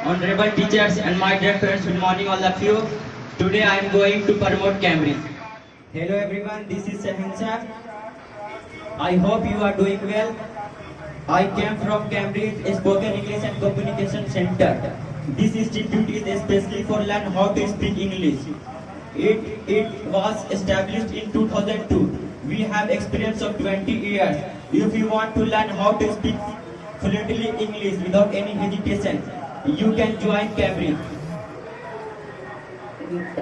honorable teachers and my dear friends, good morning all of you. Today I am going to promote Cambridge. Hello everyone, this is Sahinsa. I hope you are doing well. I came from Cambridge Spoken English and Communication Center. This institute is especially for learn how to speak English. It was established in 2002. We have experience of 20 years. If you want to learn how to speak fluently English without any hesitation, you can join Cambridge.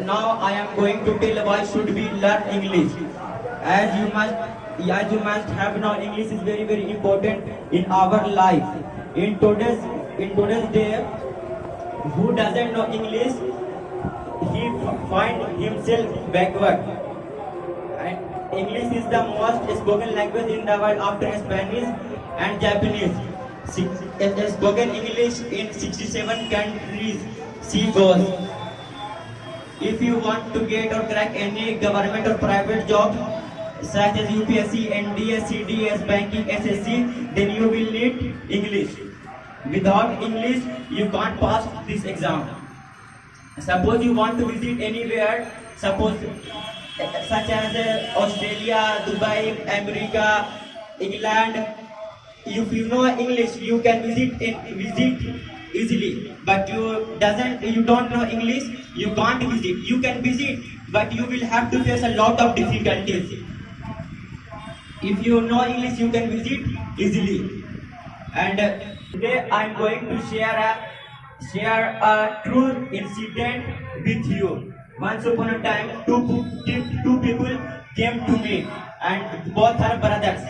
Now I am going to tell why should we learn English. As you must have known, English is very important in our life. In today's day, who doesn't know English, he find himself backward. And English is the most spoken language in the world after Spanish and Japanese. Spoken English in 67 countries. See goes. If you want to get or crack any government or private job such as UPSC, NDS, CDS, banking, SSC, then you will need English. Without English, you can't pass this exam. Suppose you want to visit anywhere, suppose such as Australia, Dubai, America, England. If you know English, you can visit easily. But you don't know English, you can't visit. You can visit, but you will have to face a lot of difficulties. If you know English, you can visit easily. And today I am going to share a true incident with you. Once upon a time, two people came to me, and both are brothers.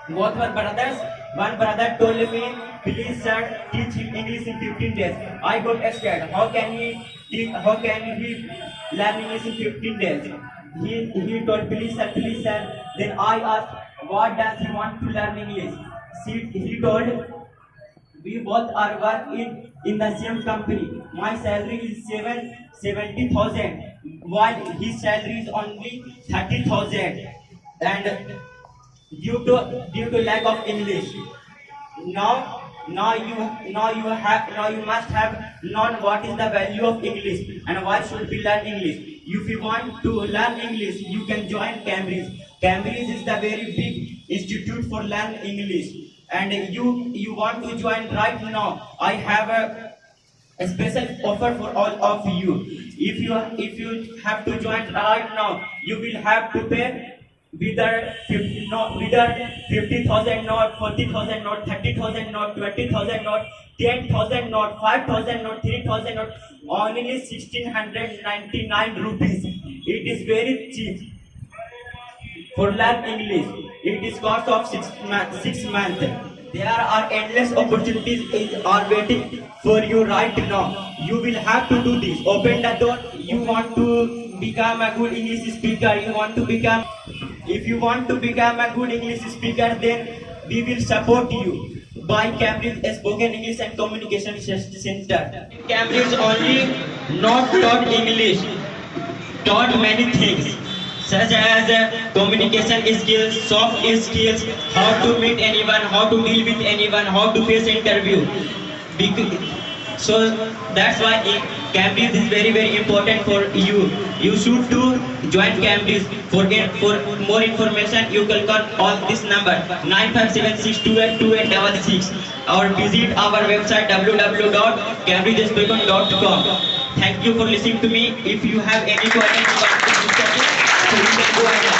Both were brothers. One brother told me, please sir, teach him English in 15 days. I got scared. How can he learn English in 15 days? He told, please sir. Then I asked, what does he want to learn English? He told, we both are working in the same company. My salary is 70,000, while his salary is only 30,000. And due to lack of English, now you must have known what is the value of English and why should we learn English. If you want to learn English, you can join Cambridge. Cambridge is the very big institute for learn English, and you want to join right now. I have a special offer for all of you. If you have to join right now, you will have to pay whether 50,000 not, 40,000 not, 30,000 not, 20,000 not, 10,000 not, 5,000 not, 3,000 not, only 1,699 rupees. It is very cheap for learn English. It is cost of 6 months. There are endless opportunities are waiting for you right now. You will have to do this. Open the door. You want to become a good English speaker. If you want to become a good English speaker, then we will support you by Cambridge Spoken English and Communication Center. Cambridge only not taught English, taught many things such as communication skills, soft skills, how to meet anyone, how to deal with anyone, how to face interview. So that's why Cambridge is very important for you. You should to join Cambridge. For more information, you can call on this number 9576282866 or visit our website www.cambridgespoken.com. Thank you for listening to me. If you have any questions, so you can go ahead.